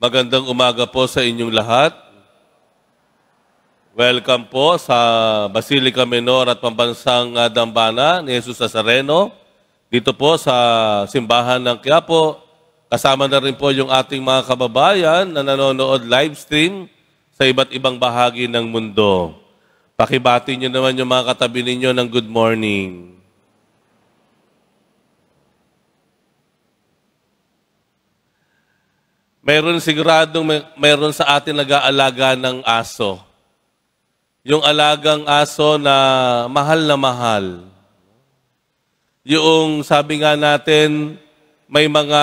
Magandang umaga po sa inyong lahat. Welcome po sa Basilica Menor at Pambansang Dambana ni Jesus Nazareno. Dito po sa simbahan ng Quiapo. Kasama na rin po yung ating mga kababayan na nanonood live stream sa iba't ibang bahagi ng mundo. Pakibati nyo naman yung mga katabi ninyo ng good morning. Mayroon sa atin nag-aalaga ng aso. Yung alagang aso na mahal. Yung sabi nga natin, may mga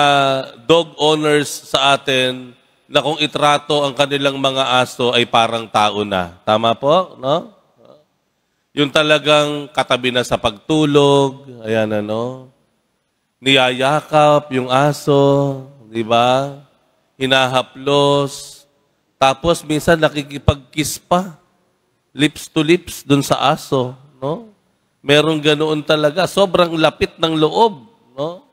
dog owners sa atin na kung itrato ang kanilang mga aso ay parang tao na. Tama po, no? Yung talagang katabi na sa pagtulog, ayan ano, niyayakap yung aso, di ba? Hinahaplos, tapos minsan nakikipag-kiss pa, lips to lips dun sa aso, no? Merong ganoon talaga, sobrang lapit ng loob, no?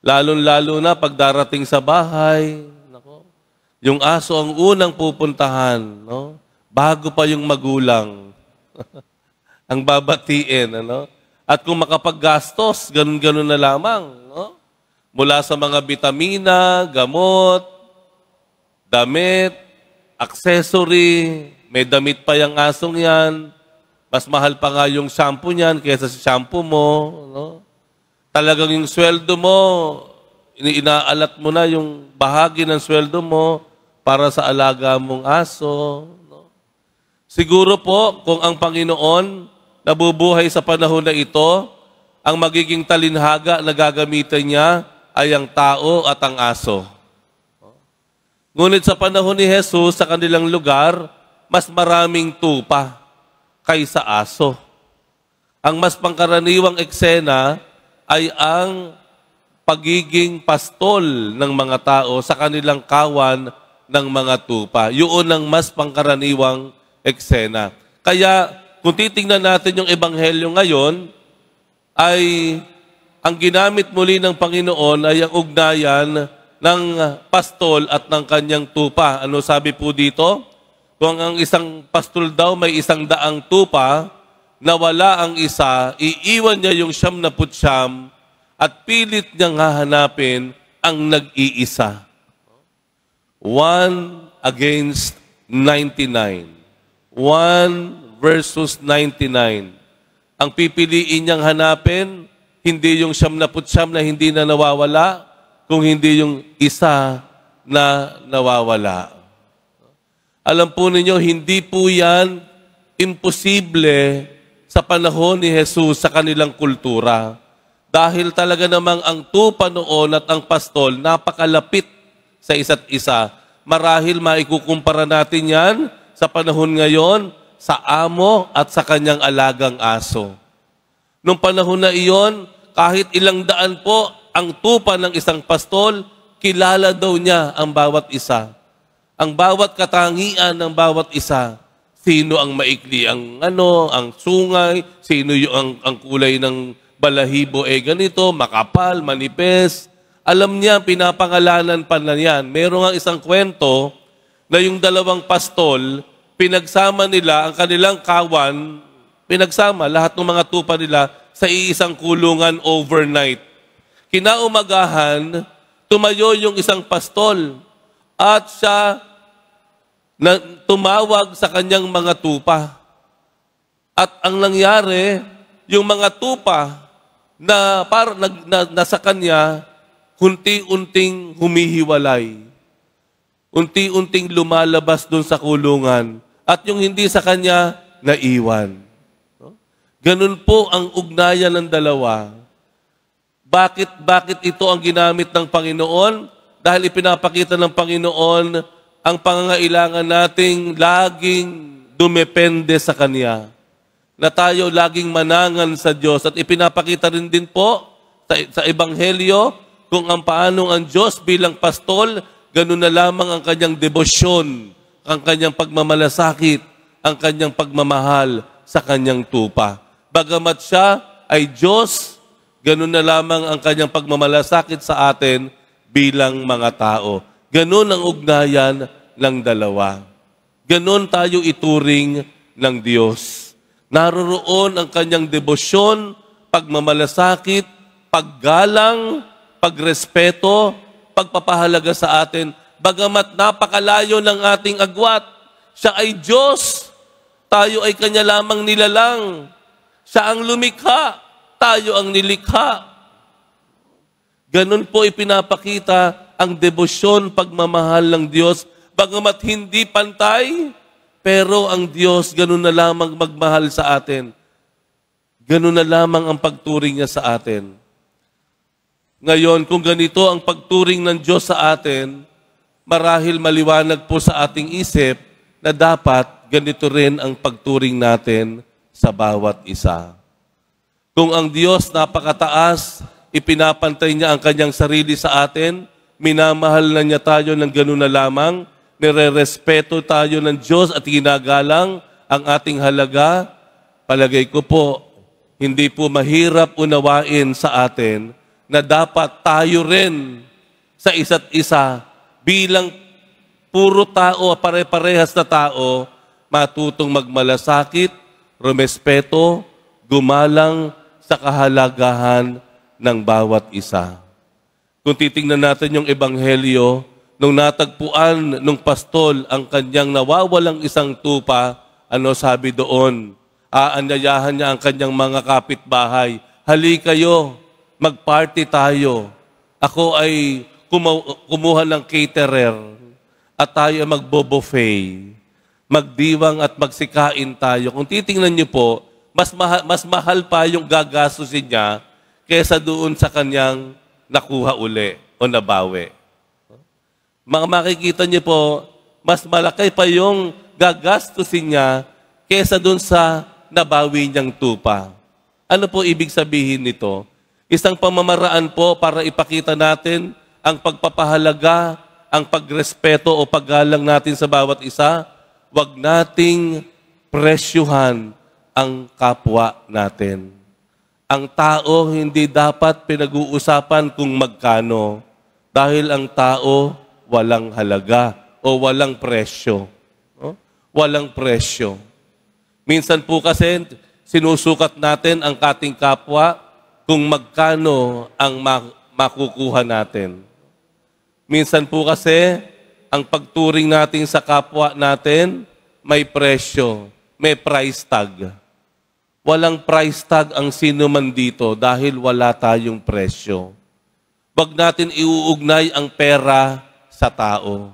Lalo-lalo na pag darating sa bahay, nako. Yung aso ang unang pupuntahan, no? Bago pa yung magulang. Ang babatiin, ano? At kung makapaggastos, ganun-ganun na lamang, no? Mula sa mga bitamina, gamot, damit, accessory, may damit pa yung asong yan, mas mahal pa nga yung shampoo niyan kaysa sa shampoo mo, no? Talagang yung sweldo mo, inaalat mo na yung bahagi ng sweldo mo para sa alaga mong aso, no? Siguro po, kung ang Panginoon nabubuhay sa panahon na ito, ang magiging talinhaga na gagamitin niya ay ang tao at ang aso. Ngunit sa panahon ni Jesus, sa kanilang lugar, mas maraming tupa kaysa aso. Ang mas pangkaraniwang eksena ay ang pagiging pastol ng mga tao sa kanilang kawan ng mga tupa. Yun ang mas pangkaraniwang eksena. Kaya kung titingnan natin yung ebanghelyo ngayon, ay ang ginamit muli ng Panginoon ay ang ugnayan ng pastol at ng kanyang tupa. Ano sabi po dito? Kung ang isang pastol daw may 100 tupa, nawala ang isa, iiwan niya yung 99 at pilit niyang hahanapin ang nag-iisa. 1 against 99. 1 versus 99. Ang pipiliin niyang hanapin, hindi yung 99 na hindi na nawawala, kung hindi yung isa na nawawala. Alam po ninyo, hindi po yan imposible sa panahon ni Jesus sa kanilang kultura. Dahil talaga namang ang tupa noon at ang pastol, napakalapit sa isa't isa. Marahil maikukumpara natin yan sa panahon ngayon sa amo at sa kanyang alagang aso. Nung panahon na iyon, kahit ilang daan po ang tupa ng isang pastol, kilala daw niya ang bawat isa. Ang bawat katangian ng bawat isa. Sino ang maikli ang ang sungay, sino yung ang kulay ng balahibo ganito, makapal, manipes. Alam niya, pinapangalanan pa na yan. Meron nga isang kwento na yung dalawang pastol, pinagsama nila ang kanilang kawan, pinagsama lahat ng mga tupa nila sa iisang kulungan overnight. Kinaumagahan, tumayo yung isang pastol at siya tumawag sa kanyang mga tupa. At ang nangyari, yung mga tupa na nasa kanya, unti-unting humihiwalay. Unti-unting lumalabas doon sa kulungan. At yung hindi sa kanya, naiwan. Ganun po ang ugnayan ng dalawa. Bakit ito ang ginamit ng Panginoon? Dahil ipinapakita ng Panginoon ang pangangailangan nating laging dumepende sa Kanya. Na tayo laging manangan sa Diyos. At ipinapakita rin din po sa Ebanghelyo kung paano ang Diyos bilang pastol, ganun na lamang ang kanyang debosyon, ang kanyang pagmamalasakit, ang kanyang pagmamahal sa kanyang tupa. Bagamat siya ay Diyos, ganun na lamang ang kanyang pagmamalasakit sa atin bilang mga tao. Ganon ang ugnayan ng dalawa. Ganon tayo ituring ng Diyos. Naroroon ang kanyang debosyon, pagmamalasakit, paggalang, pagrespeto, pagpapahalaga sa atin. Bagamat napakalayo ng ating agwat, siya ay Diyos, tayo ay kanya lamang nilalang. Siya ang lumikha, tayo ang nilikha. Ganon po ipinapakita ang debosyon, pagmamahal ng Diyos. Bagamat hindi pantay, pero ang Diyos ganon na lamang magmahal sa atin. Ganon na lamang ang pagturing niya sa atin. Ngayon, kung ganito ang pagturing ng Diyos sa atin, marahil maliwanag po sa ating isip na dapat ganito rin ang pagturing natin sa bawat isa. Kung ang Diyos napakataas, ipinapantay niya ang kanyang sarili sa atin, minamahal na niya tayo ng gano'n na lamang, nire-respeto tayo ng Diyos at ginagalang ang ating halaga, palagay ko po, hindi po mahirap unawain sa atin na dapat tayo rin sa isa't isa bilang puro tao, pare-parehas na tao, matutong magmalasakit, rumespeto, gumalang sa kahalagahan ng bawat isa. Kung titingnan natin yung Ebanghelyo, nung natagpuan nung pastol ang kanyang nawawalang isang tupa, ano sabi doon? Aanyayahan niya ang kanyang mga kapitbahay. Hali kayo, mag-party tayo. Ako ay kumuha ng caterer at tayo magbo-buffet. Magdiwang at magsikain tayo. Kung titingnan niyo po, mas mahal pa yung gagastusin niya kesa doon sa kanyang nakuha uli o nabawi. Makikita niyo po, mas malaki pa yung gagastusin niya kesa doon sa nabawi niyang tupa. Ano po ibig sabihin nito? Isang pamamaraan po para ipakita natin ang pagpapahalaga, ang pagrespeto o paggalang natin sa bawat isa. Huwag nating presyuhan ang kapwa natin. Ang tao hindi dapat pinag-uusapan kung magkano dahil ang tao walang halaga o walang presyo. No? Walang presyo. Minsan po kasi sinusukat natin ang ating kapwa kung magkano ang makukuha natin. Minsan po kasi ang pagturing natin sa kapwa natin may presyo, may price tag. Walang price tag ang sino man dito dahil wala tayong presyo. Huwag natin iuugnay ang pera sa tao.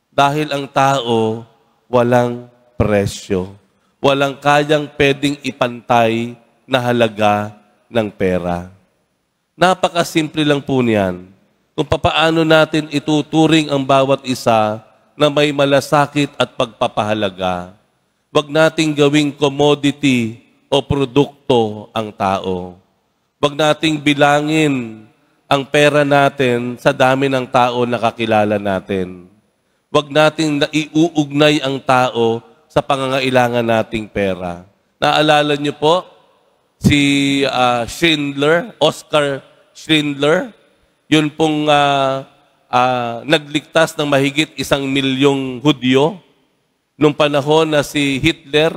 Dahil ang tao walang presyo. Walang kayang pwedeng ipantay na halaga ng pera. Napakasimple lang po niyan. Kung papaano natin ituturing ang bawat isa na may malasakit at pagpapahalaga. Huwag nating gawing commodity o produkto ang tao. Huwag nating bilangin ang pera natin sa dami ng tao na kakilala natin. Huwag nating iuugnay ang tao sa pangangailangan nating pera. Naalala niyo po si Schindler, Oscar Schindler, yun pong nagligtas ng mahigit 1 milyong Hudyo nung panahon na si Hitler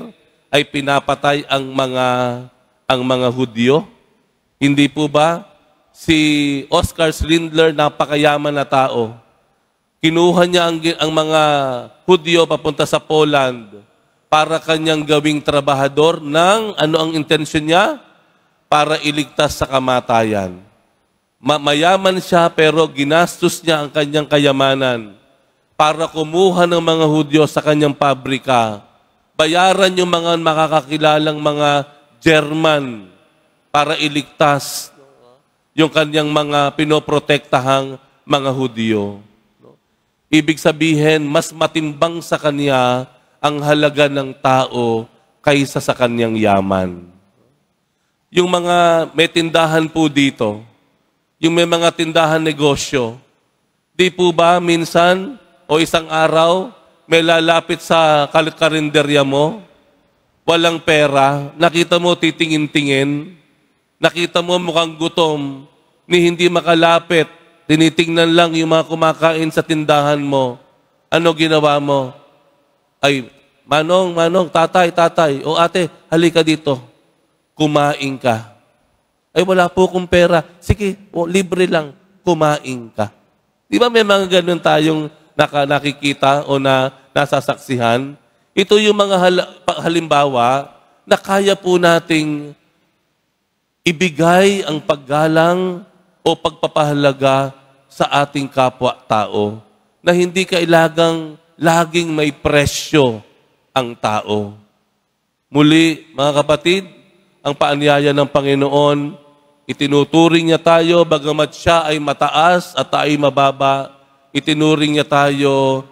ay pinapatay ang mga Hudyo. Hindi po ba? Si Oscar Schindler, napakayaman na tao. Kinuha niya ang mga Hudyo papunta sa Poland para kanyang gawing trabahador ng ano ang intensyon niya? Para iligtas sa kamatayan. Mayaman siya pero ginastos niya ang kanyang kayamanan para kumuha ng mga Hudyo sa kanyang pabrika. Bayaran yung mga makakakilalang mga German para iligtas yung kanyang mga pinoprotektahang mga Hudyo. Ibig sabihin, mas matimbang sa kanya ang halaga ng tao kaysa sa kanyang yaman. Yung mga may tindahan po dito, yung may mga tindahan negosyo, di po ba minsan o isang araw may lalapit sa karinderya mo, walang pera, nakita mo titingin-tingin, nakita mo mukhang gutom, ni hindi makalapit tinitingnan lang yung mga kumakain sa tindahan mo. Ano ginawa mo? Ay, Manong, tatay, o ate, halika dito. Kumain ka. Ay, wala po akong pera. Sige, libre lang. Kumain ka. Di ba may mga ganun tayong nakikita o nasasaksihan? Ito yung mga halimbawa na kaya po nating ibigay ang paggalang o pagpapahalaga sa ating kapwa-tao na hindi kailangang laging may presyo ang tao. Muli, mga kapatid, ang paanyaya ng Panginoon, itinuturing niya tayo, bagamat siya ay mataas at tayo ay mababa, itinuring niya tayo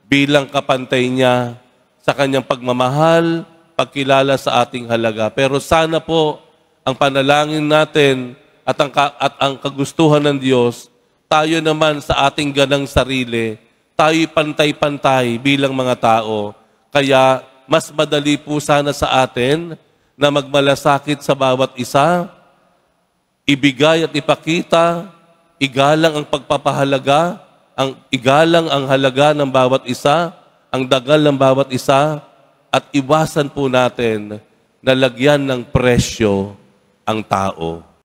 bilang kapantay niya sa kanyang pagmamahal, pagkilala sa ating halaga. Pero sana po, ang panalangin natin at ang kagustuhan ng Diyos, tayo naman sa ating ganang sarili, tayo'y pantay-pantay bilang mga tao. Kaya mas madali po sana sa atin na magmalasakit sa bawat isa, ibigay at ipakita, igalang ang pagpapahalaga, igalang ang halaga ng bawat isa, ang dagal ng bawat isa, at iwasan po natin na lagyan ng presyo ang tao.